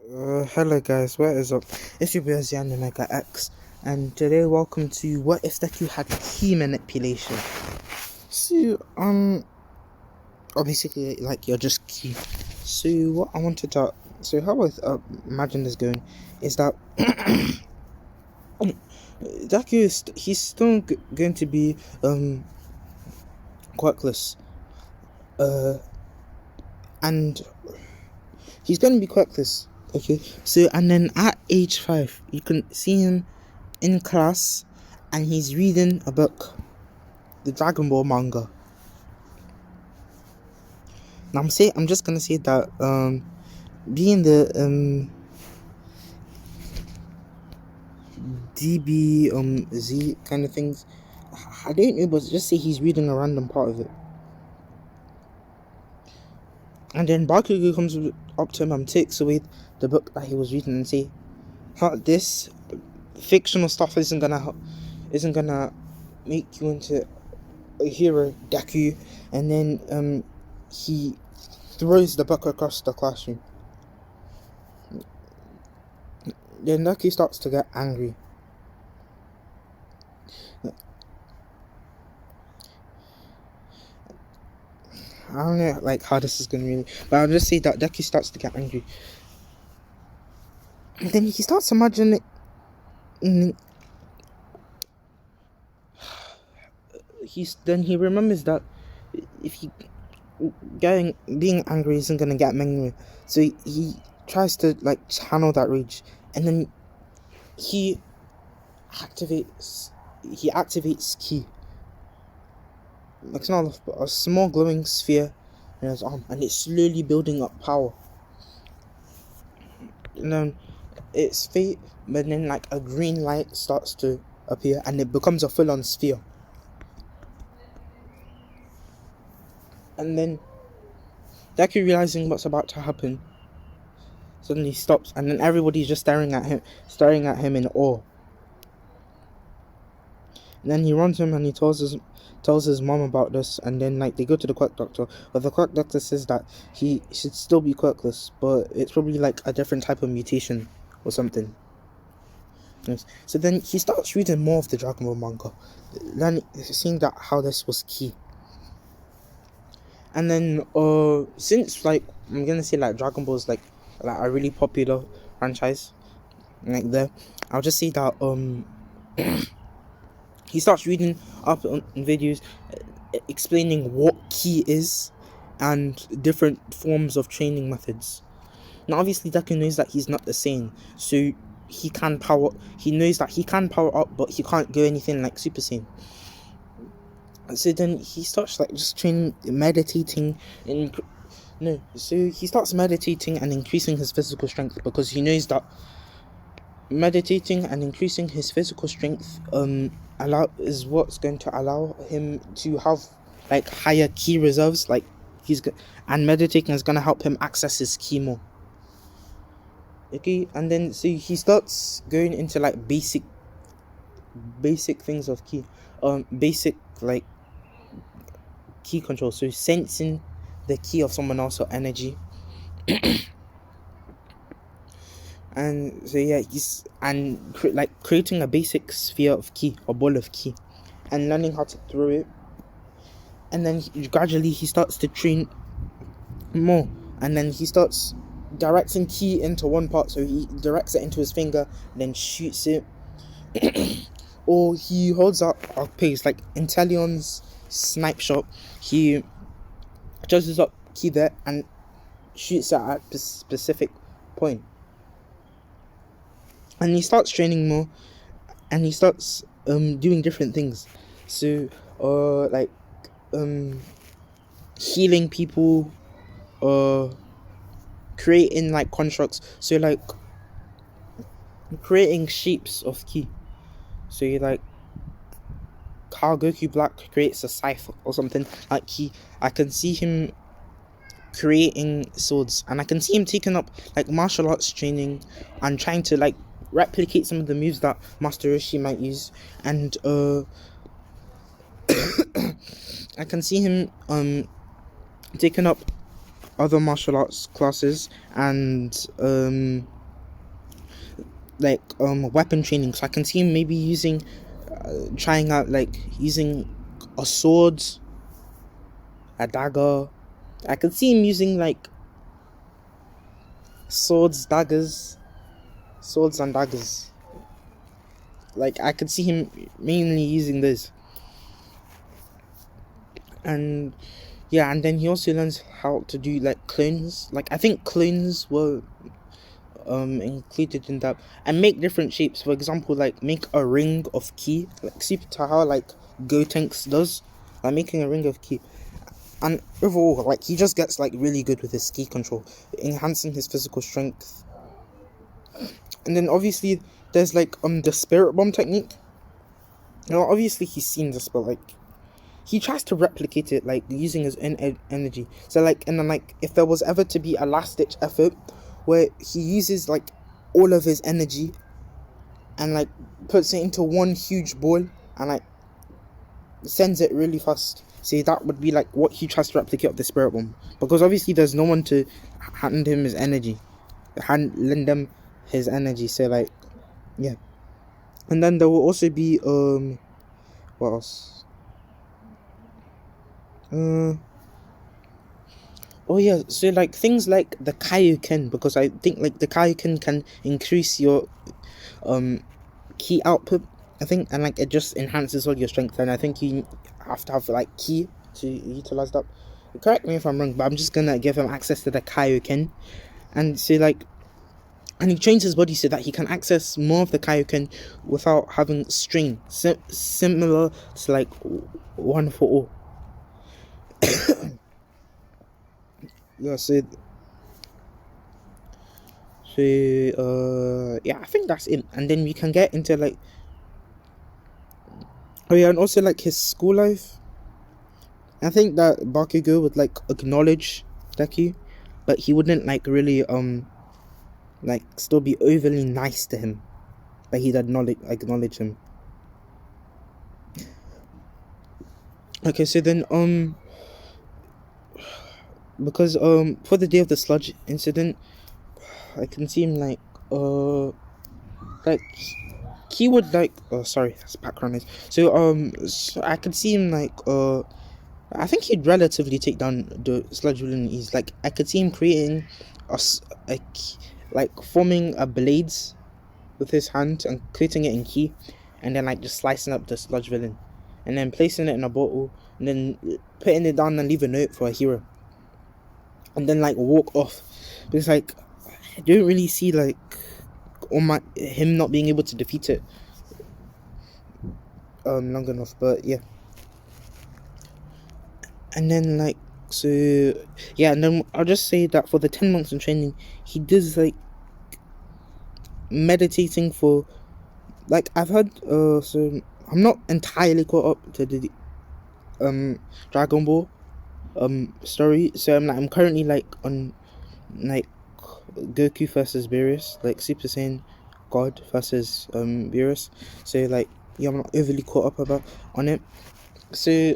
Hello guys, what is up? It's your boy Zian Omega X, and today welcome to What If Deku Had Key Manipulation. So, or basically like you're just key. So what I wanted to, so how I imagine this going is that Deku is he's still going to be quirkless, and he's going to be quirkless. Okay, so and then at age 5, you can see him in class, and he's reading a book, the Dragon Ball manga. Now I'm just gonna say that being the DB Z kind of things, I don't know, but just say he's reading a random part of it, and then Bakugo comes up to him and takes away the book that he was reading and say, this fictional stuff isn't gonna make you into a hero, Deku. And then he throws the book across the classroom. Then Deku starts to get angry. I don't know like how this is gonna really, but I'll just say that Deku starts to get angry. And then he starts imagining he remembers that if he being angry isn't gonna get him angry, so he tries to like channel that rage, and then he activates ki. Like, it's not a small glowing sphere in his arm, and it's slowly building up power. And then it's fate, but then like a green light starts to appear, and it becomes a full-on sphere. And then Deku, realizing what's about to happen, suddenly stops, and then everybody's just staring at him in awe. And then he runs him and he tells his mom about this, and then like they go to the quirk doctor, but the quirk doctor says that he should still be quirkless, but it's probably like a different type of mutation or something. Yes. So then he starts reading more of the Dragon Ball manga, then seeing that how this was key. And then since like I'm gonna say like Dragon Ball is like a really popular franchise, like there, I'll just say that he starts reading up on videos explaining what ki is and different forms of training methods. Now obviously Deku knows that he's not the same, so he knows that he can power up, but he can't go anything like Super Saiyan. So then he starts like just meditating he starts meditating and increasing his physical strength, because he knows that meditating and increasing his physical strength is what's going to allow him to have like higher ki reserves, like and meditating is going to help him access his ki more. Okay, and then so he starts going into like basic things of ki, basic like ki control, so sensing the ki of someone else or energy. And so yeah, he's creating a basic sphere of ki or ball of ki, and learning how to throw it. And then gradually he starts to train more, and then he starts directing ki into one part, so he directs it into his finger, then shoots it. Or he holds up a pace, like in Talion's snipe shot, he charges up ki there and shoots it at a specific point. And he starts training more, and he starts doing different things. So healing people, creating like constructs, so like creating shapes of ki. So you like how Goku Black creates a scythe or something like I can see him creating swords, and I can see him taking up like martial arts training and trying to like replicate some of the moves that Master Roshi might use. And I can see him taking up other martial arts classes and weapon training. So I can see him maybe using trying out like using a sword, a dagger. I could see him using like swords and daggers. Like I could see him mainly using this. And yeah, and then he also learns how to do like clones. Like I think clones were included in that, and make different shapes. For example, like make a ring of ki, like super to how like Gotenks does, like making a ring of ki. And overall, like he just gets like really good with his ki control, enhancing his physical strength. And then obviously there's like the spirit bomb technique. Obviously he's seen this, but like he tries to replicate it, like using his own energy. So like, and then like if there was ever to be a last ditch effort where he uses like all of his energy and like puts it into one huge ball and like sends it really fast. See, that would be like what he tries to replicate of the spirit bomb, because obviously there's no one to lend him his energy. So like, yeah. And then there will also be what else? Oh yeah, so like things like the Kaioken, because I think like the Kaioken can increase your ki output, I think, and like it just enhances all your strength, and I think you have to have like ki to utilize that. Correct me if I'm wrong, but I'm just gonna give him access to the Kaioken, and so like, and he trains his body so that he can access more of the Kaioken without having strain, similar to like One for All. Yeah, yeah, I think that's it. And then we can get into like, oh yeah, and also like his school life. I think that Bakugo would like acknowledge Deku, but he wouldn't like really like still be overly nice to him, but he'd acknowledge him. Okay, so then because for the day of the sludge incident, I can see him like he would like, oh sorry, that's background noise. So I could see him like I think he'd relatively take down the sludge villain ease. Like I could see him creating like forming a blades with his hand and creating it in ki, and then like just slicing up the sludge villain, and then placing it in a bottle, and then putting it down and leave a note for a hero, and then like walk off. Because like I don't really see like him not being able to defeat it long enough, but yeah. And then like, so yeah, and then I'll just say that for the 10 months in training, he does like meditating for like, I've heard so I'm not entirely caught up to the Dragon Ball story, so I'm currently like on like Goku versus Beerus, like Super Saiyan God versus Beerus. So like, yeah, I'm not overly caught up on it. So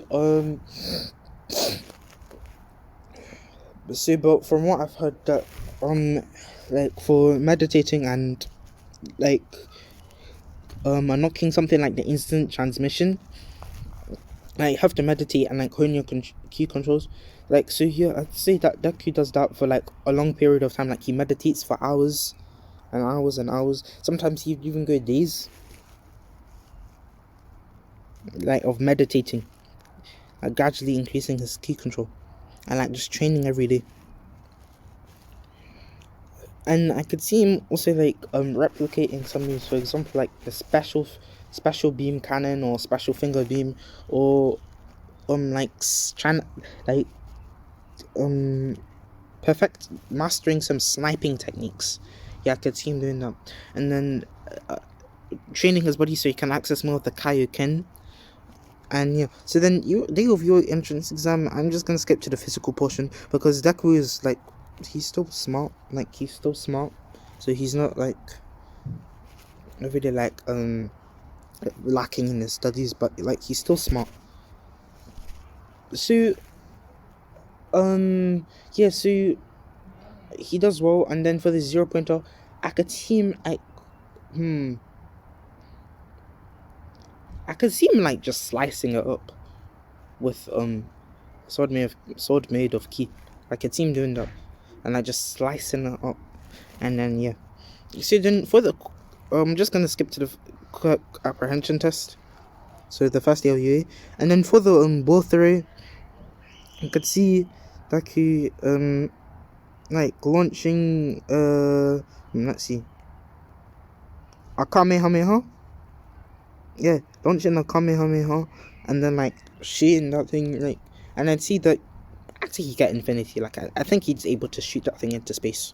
but from what I've heard, that like for meditating and like unlocking something like the instant transmission, like you have to meditate and like hone your key controls. Like, so yeah, I'd say that Deku does that for like a long period of time. Like he meditates for hours and hours and hours. Sometimes he even go days like of meditating, like gradually increasing his key control and like just training every day. And I could see him also like replicating some moves, for example like the special beam cannon or special finger beam, or like trying like perfect mastering some sniping techniques. Yeah, I could see him doing that. And then training his body so he can access more of the Kaioken. And yeah, so then day of your entrance exam, I'm just gonna skip to the physical portion, because Deku is like, he's still smart, so he's not like really like lacking in his studies, but like he's still smart. So Yeah, so he does well, and then for the 0 pointer, I could see him like I could see him like just slicing it up with sword made of ki. I could see him doing that, and like just slicing it up, and then yeah. So then for the I'm just gonna skip to the quick apprehension test. So the first day of UA, and then for the ball throw, I could see Deku like launching let's see, a Kamehameha. Yeah, launching a Kamehameha, and then like shooting that thing like, and I'd see that actually he get infinity. Like I think he's able to shoot that thing into space.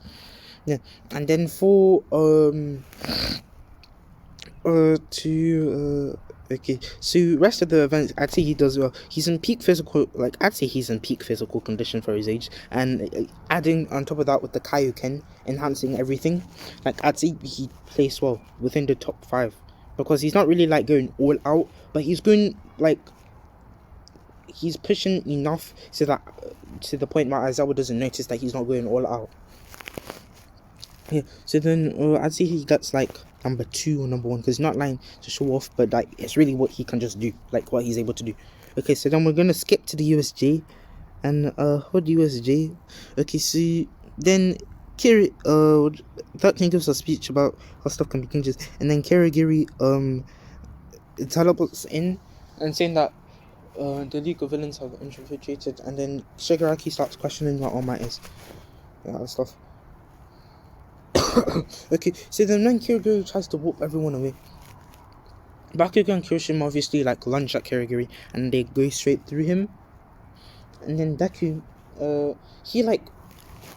Yeah, and then for okay, so rest of the events I'd say he does well. He's in peak physical, like I'd say he's in peak physical condition for his age, and adding on top of that with the Kaioken enhancing everything, like I'd say he plays well within the top 5, because he's not really like going all out, but he's going like he's pushing enough so that to the point where Aizawa doesn't notice that he's not going all out. Yeah, so then I'd say he gets like number 2 or number 1, because not lying to show off, but like it's really what he can just do, like what he's able to do. Okay, so then we're gonna skip to the USJ, and what USJ? Okay, so then Kiri that thing gives a speech about how stuff can be changes, and then Kirigiri teleports in and saying that the League of Villains have infiltrated, and then Shigaraki starts questioning what All Might is. Yeah, that stuff. Okay, so then when Kirigiri tries to whoop everyone away, Bakugo and Kirishima obviously like lunge at Kirigiri, and they go straight through him, and then Deku he like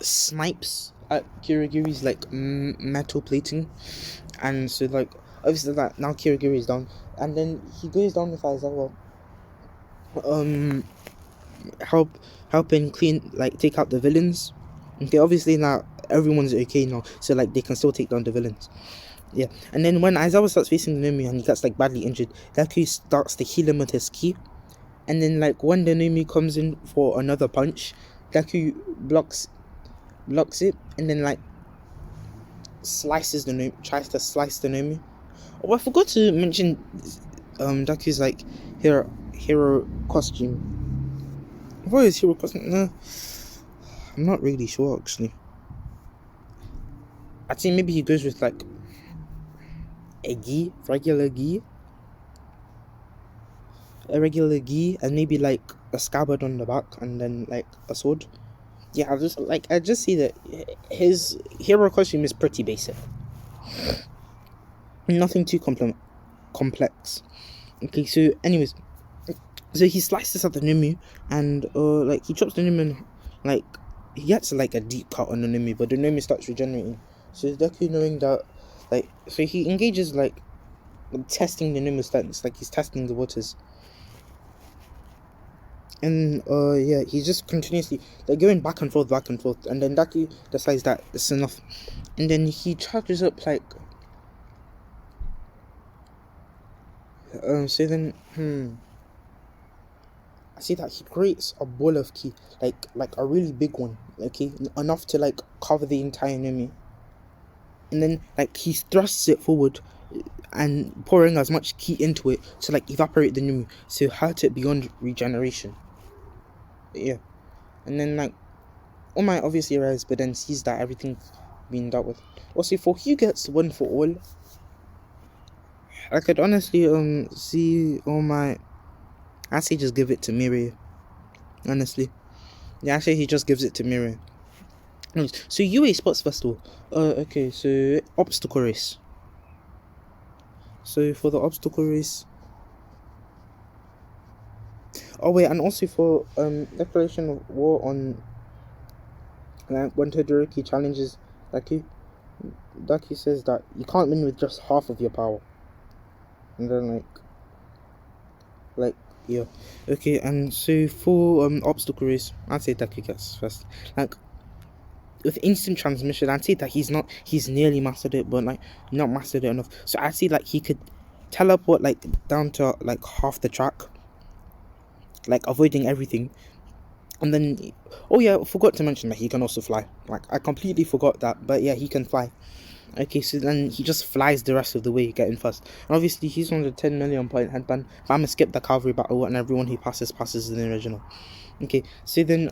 snipes at Kirigiri's like metal plating, and so like obviously that now Kirigiri is down, and then he goes down with Aizawa helping clean, like take out the villains. Okay, obviously now everyone's okay now, so like they can still take down the villains. Yeah, and then when Aizawa starts facing the Nomi and he gets like badly injured, Deku starts to heal him with his ki, and then like when the Nomi comes in for another punch, Deku blocks it, and then like slices the Nomi, tries to slice the Nomi. Oh, I forgot to mention Deku's like hero costume. What is hero costume? No, I'm not really sure actually. I think maybe he goes with like a gi, a regular gi, and maybe like a scabbard on the back, and then like a sword. Yeah, I just see that his hero costume is pretty basic, nothing too complex. Okay, so anyways, so he slices at the Nimu, and like he chops the Nimu, and like he gets like a deep cut on the Nimu, but the Nimu starts regenerating. So Deku, knowing that, like, so he engages like testing the Nimu stance, like he's testing the waters. And yeah, he's just continuously like going back and forth, and then Deku decides that it's enough, and then he charges up like so then I see that he creates a ball of ki, like a really big one, okay, enough to like cover the entire enemy, and then like he thrusts it forward and pouring as much ki into it to like evaporate the enemy, so hurt it beyond regeneration. Yeah, and then like All Might obviously arrives, but then sees that everything's being dealt with. Also, for who gets one for all, I could honestly see All Might. I say just give it to Miria. Honestly, yeah, actually he just gives it to Miria. So UA Sports Festival. Okay, so obstacle race. So for the obstacle race. Oh wait, and also for declaration of war on like when Todoroki challenges Daki says that you can't win with just half of your power. And then like yeah. Okay, and so for obstacle race, I'd say Daki gets first. Like with instant transmission, I'd say that he's nearly mastered it, but like not mastered it enough. So I'd say like he could teleport like down to like half the track, like avoiding everything, And then, oh yeah, I forgot to mention that he can also fly. Like, I completely forgot that, but yeah, he can fly. Okay, so then he just flies the rest of the way, getting first. And obviously, he's on the 10 million point headband. But I'm gonna skip the cavalry battle, and everyone he passes in the original. Okay, so then,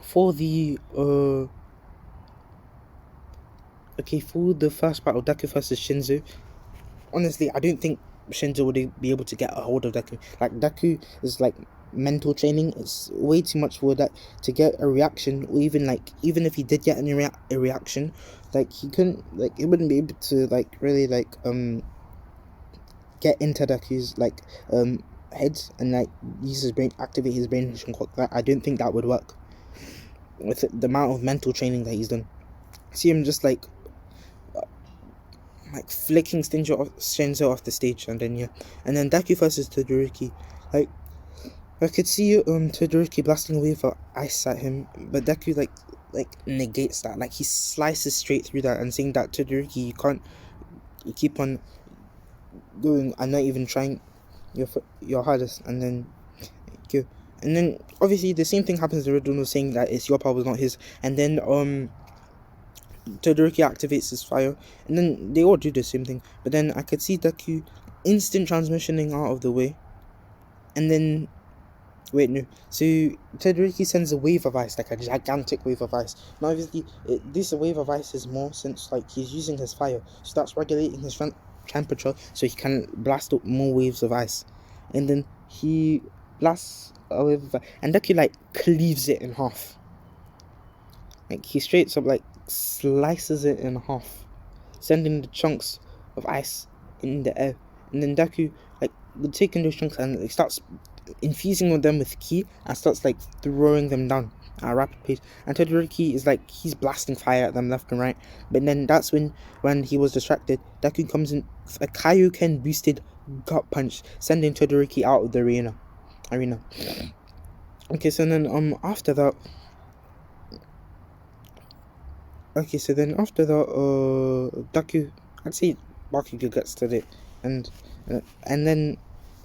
for the, okay, for the first battle, Deku versus Shinzo. Honestly, I don't think Shinzo would be able to get a hold of Deku. Like, Deku is like mental training. It's way too much for that to get a reaction, or even like, even if he did get a reaction, like he couldn't, like he wouldn't be able to like really like get into Deku's like head and like use his brain, activate his brain. I don't think that would work with the amount of mental training that he's done. See him just like flicking Shinzo off the stage, and then and then Deku versus Todoroki. Like, I could see Todoroki blasting a wave of ice at him, but Deku like negates that. Like, he slices straight through that and saying that Todoroki, you keep on going and not even trying your hardest, and then obviously the same thing happens to Redono, saying that it's your power, not his, and then Todoroki activates his fire, and then they all do the same thing. But then I could see Deku instant transmissioning out of the way, and then wait, no. So Todoroki sends a wave of ice, like a gigantic wave of ice. Now obviously this wave of ice is more since like he's using his fire, so that's regulating his temperature, so he can blast up more waves of ice. And then he blasts a wave of ice, and Deku like cleaves it in half. Like, he straight up like slices it in half, sending the chunks of ice in the air. And then Deku like taking those chunks and like starts infusing them with ki and starts like throwing them down at a rapid pace. And Todoroki is like, he's blasting fire at them left and right. But then that's when he was distracted, Deku comes in a Kaioken boosted gut punch, sending Todoroki out of the arena. Okay, so then after that. Okay, so then after that, Deku, I'd say Bakugo gets to it, and then,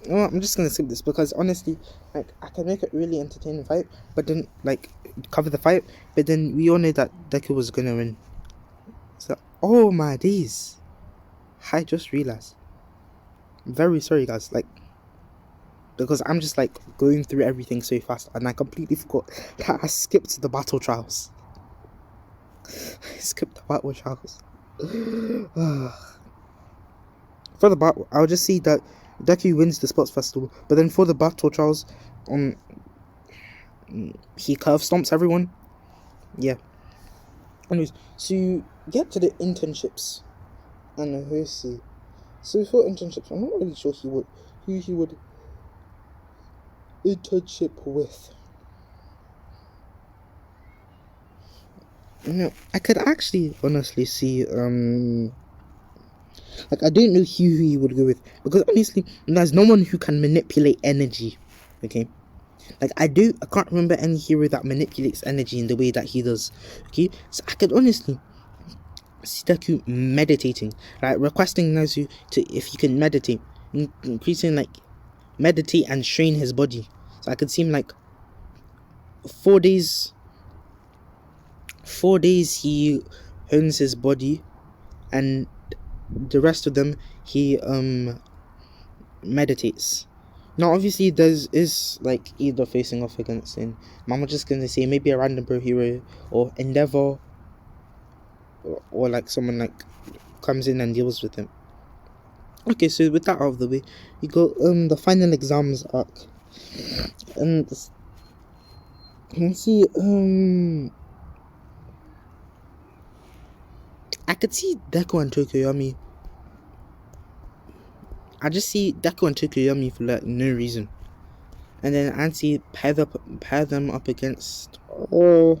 no, I'm just gonna skip this because honestly, like, I can make it really entertaining fight, but then like cover the fight, but then we all know that Deku was gonna win. So, oh my days, I just realized. I'm very sorry, guys, like, because I'm just like going through everything so fast, and I completely forgot that I skipped the battle trials. I skipped the battle trials. For the battle, I'll just see that Deku wins the sports festival, but then for the battle trials, he curve stomps everyone. Yeah. Anyways, so you get to the internships, and let's see. So for internships, I'm not really sure who he would internship with. No, I could actually honestly see like, I don't know who he would go with, because honestly there's no one who can manipulate energy. Okay, like I can't remember any hero that manipulates energy in the way that he does. Okay, so I could honestly see Deku meditating, like requesting Nazu to, if he can meditate, increasing like meditate and strain his body. So I could see him like 4 days he hones his body, and the rest of them he meditates. Now obviously is like either facing off against him. I'm just gonna say maybe a random pro hero or Endeavor, or like someone like comes in and deals with him. Okay, so with that out of the way, you go the final exams arc, and you can see I could see Deku and Tokoyami. I just see Deku and Tokoyami for like no reason, and then I see pair them up against. Who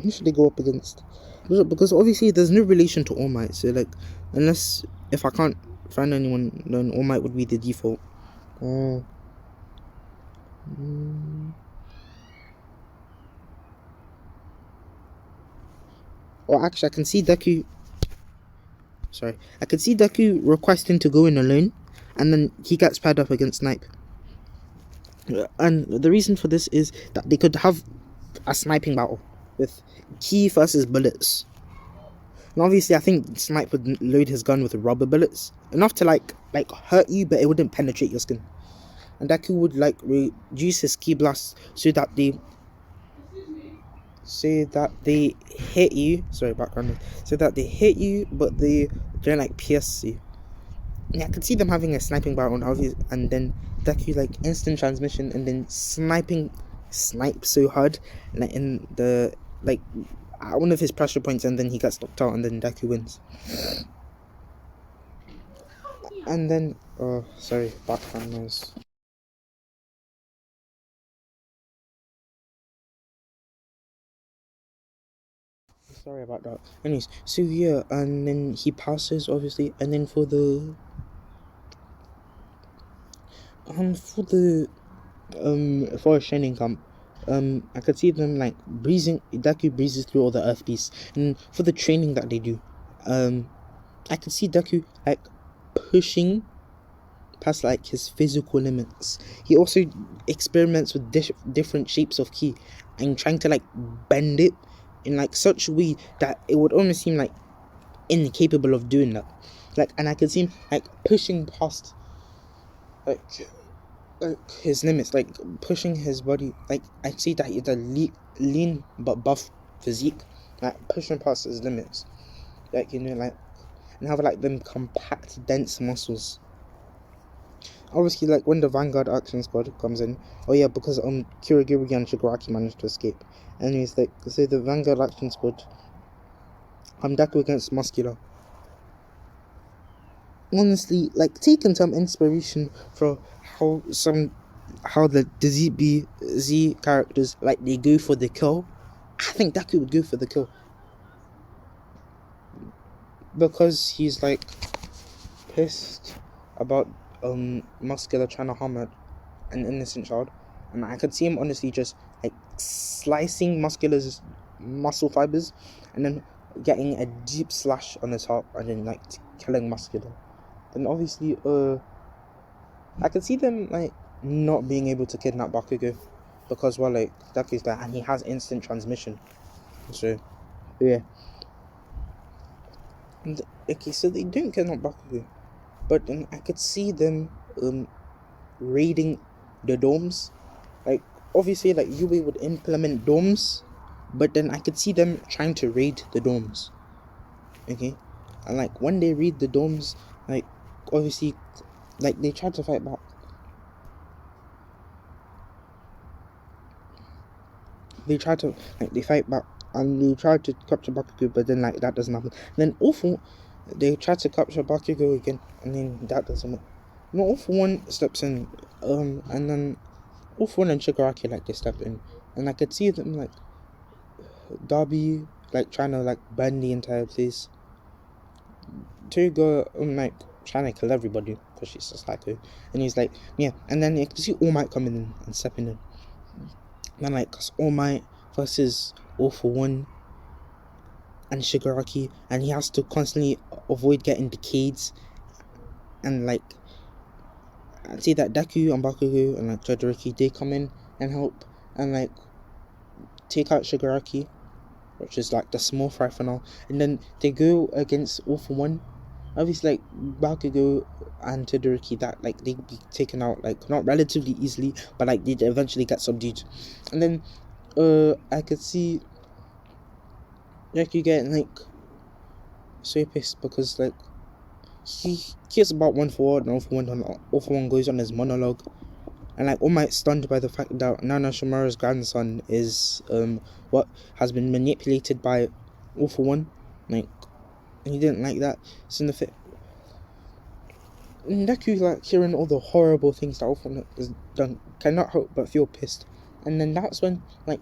should they go up against? Because obviously there's no relation to All Might, so like, unless if I can't find anyone, then All Might would be the default. Or actually, I can see Deku. Sorry, I can see Deku requesting to go in alone, and then he gets paired up against Snipe. And the reason for this is that they could have a sniping battle with Ki versus bullets. And obviously, I think Snipe would load his gun with rubber bullets, enough to like hurt you, but it wouldn't penetrate your skin. And Deku would like reduce his Ki blast so that they hit you. Sorry, background noise. So that they hit you, but they don't like pierce you. Yeah, I could see them having a sniping battle, and then Deku like instant transmission, and then snipe so hard, like in the like at one of his pressure points, and then he gets knocked out, and then Deku wins. And then oh sorry, background noise. Sorry about that. Anyways, so yeah, and then he passes obviously, and then for the for a training camp, I could see them like breezing. Deku breezes through all the earth beasts, and for the training that they do, I could see Deku like pushing past like his physical limits. He also experiments with different shapes of Ki and trying to like bend it in like such a way that it would almost seem like incapable of doing that. Like, and I could see him like pushing past like his limits, like pushing his body. Like I see that he's a lean but buff physique, like pushing past his limits. Like like and have like them compact, dense muscles. Obviously, like when the Vanguard Action Squad comes in, oh yeah, because Kirigiri and Shigaraki managed to escape. Anyways, like so the Vanguard Action Squad, Deku against Muscular. Honestly, like taking some inspiration from how the Z characters like they go for the kill. I think Deku would go for the kill because he's like pissed about Muscular trying to harm an innocent child, and I could see him honestly just like slicing Muscular's muscle fibers and then getting a deep slash on his heart and then like killing Muscular. Then obviously I could see them like not being able to kidnap Bakugo because well like Deku's there and he has instant transmission. So yeah. And, okay, so they don't kidnap Bakugo, but then I could see them raiding the domes. Like obviously like Yui would implement domes, but then I could see them trying to raid the domes. Okay? And like when they raid the domes, like obviously like they try to fight back. They fight back and they try to capture Bakugo, but then like that doesn't happen. Then Awful they try to capture Bakugo again, and then that doesn't work. No, Awful One steps in, and then Awful One and Shigaraki like they step in, and I could see them like Darby like trying to like burn the entire place. Toga like trying to kill everybody because she's a psycho, and he's like yeah, and then you can see All Might coming in and stepping in. And then like cause All Might versus Awful One and Shigaraki, and he has to constantly avoid getting decades, and like I'd say that Deku and Bakugo and like Todoroki they come in and help and like take out Shigaraki, which is like the small fry for now, and then they go against All for One. Obviously, like Bakugo and Todoroki, that like they'd be taken out like not relatively easily, but like they'd eventually get subdued, and then I could see Deku getting like so pissed because like he cares about One for One, and All for One goes on his monologue, and like All Might stunned by the fact that Nana Shimura's grandson is what has been manipulated by All for One, like and he didn't like that. So in the Deku like hearing all the horrible things that All for One has done cannot help but feel pissed, and then that's when like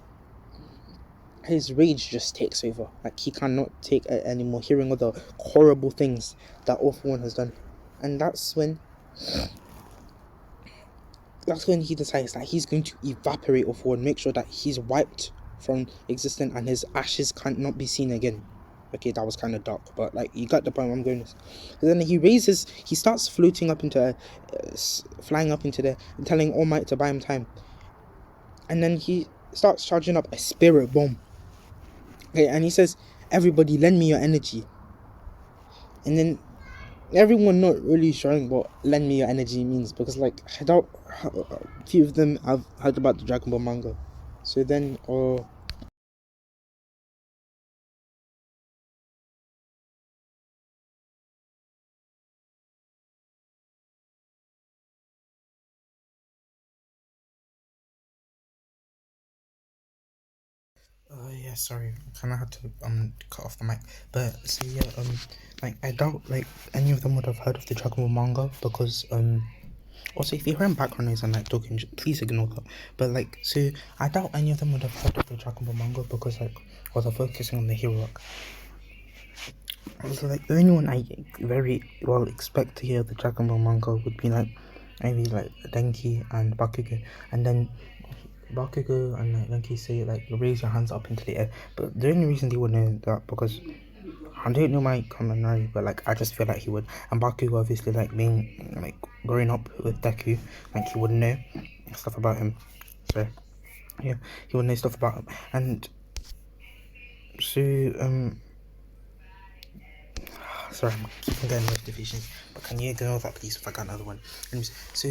his rage just takes over. Like he cannot take it anymore, hearing all the horrible things that All for One has done, and that's when he decides that he's going to evaporate All for One, make sure that he's wiped from existence and his ashes can't not be seen again. Okay, that was kind of dark, but like you got the point. Where I'm going. And then he starts floating up into, flying up into there, and telling All Might to buy him time. And then he starts charging up a spirit bomb. Okay, and he says, "Everybody, lend me your energy." And then everyone not really sure what "lend me your energy" means, because like I doubt a few of them have heard about the Dragon Ball manga. So then, yeah, sorry, kind of had to cut off the mic. But so yeah, like I doubt like any of them would have heard of the Dragon Ball manga, because also if you hear background noise and like talking, please ignore that. But like, so I doubt any of them would have heard of the Dragon Ball manga, because like, was I focusing on the hero arc. So like the only one I very well expect to hear the Dragon Ball manga would be like maybe like Denki and Bakugo, and then Bakugo and like Denki say like raise your hands up into the air. But the only reason they would know that, because I don't know my commentary, but like I just feel like he would. And Bakugo obviously like being like growing up with Deku, like he would know stuff about him. So yeah, he would know stuff about him. And so sorry, I'm keeping getting notifications, but can you ignore that please if I got another one? Anyways, so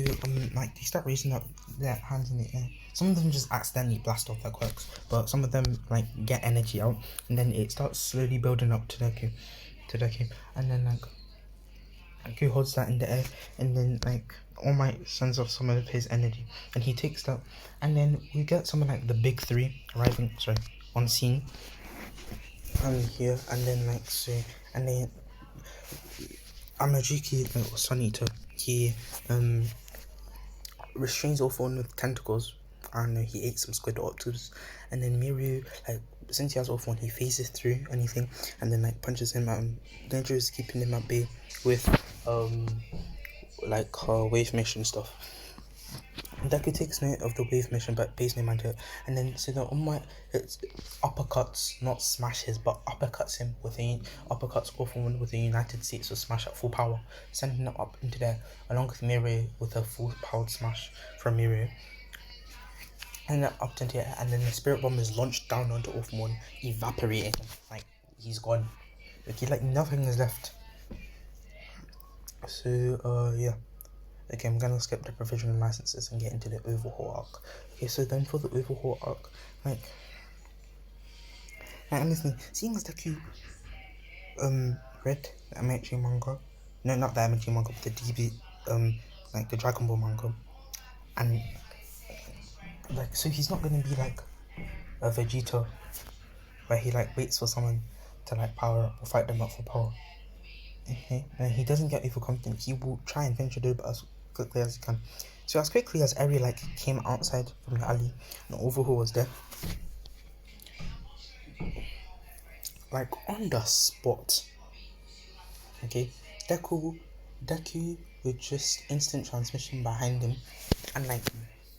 like they start raising up their hands in the air. Some of them just accidentally blast off their quirks, but some of them like get energy out, and then it starts slowly building up to Deku, and then like Deku holds that in the air, and then like All Might sends off some of his energy, and he takes that, and then we get someone like the big three arriving, on scene, and here, and then like so, and then Amajuki or Sonito, he restrains Orphan with tentacles, and he ate some squid octopus, and then Miru, like since he has Orphan, he phases through anything, and then like punches him out. Danger is keeping him at bay with like wave mission stuff. Deku takes note of the wave mission but pays no mind to it, and then so the Almighty it's uppercuts, not smashes, but uppercuts him with uppercuts Orphan with a United States of smash at full power, sending him up into there along with Miru with a full powered smash from Miru. And then up into it, and then the spirit bomb is launched down onto Orphan, evaporating him. Like he's gone. Like nothing is left. So yeah. Okay, I'm gonna skip the provisional licenses and get into the overhaul arc. Okay, so then for the overhaul arc, like honestly, seeing as Deku read the MHA manga, no, not the MHA manga, but the DB, like the Dragon Ball manga, and like so he's not gonna be like a Vegeta, where he like waits for someone to like power up or fight them up for power. Okay, and he doesn't get overconfident. He will try and venture through, but as quickly as he can. So as quickly as Eri like came outside from the alley, and Overhaul was there, like on the spot. Okay, Deku with just instant transmission behind him, and like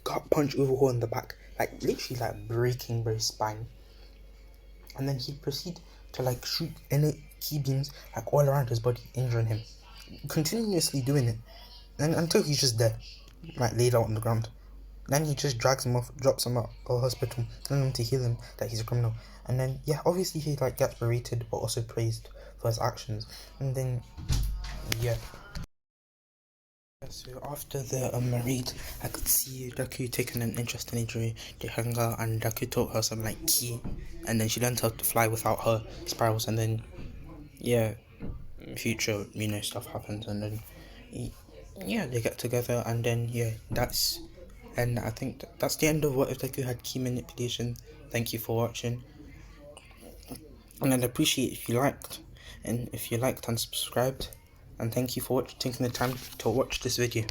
got punch Overhaul in the back, like literally like breaking Bro's spine. And then he'd proceed to like shoot any key beams like all around his body, injuring him, continuously doing it, and until he's just dead, like laid out on the ground. Then he just drags him off, drops him at a hospital, telling him to heal him that he's a criminal. And then yeah, obviously he like gets berated but also praised for his actions. And then yeah. So after the raid, I could see Deku taking an interest in injury to Hanga, and Deku taught her some like key, and then she learned how to fly without her spirals, and then yeah, future stuff happens, and then yeah, they get together, and then yeah, and I think that's the end of What If Deku Had Key Manipulation. Thank you for watching, and I'd appreciate if you liked and subscribed, and thank you for taking the time to watch this video.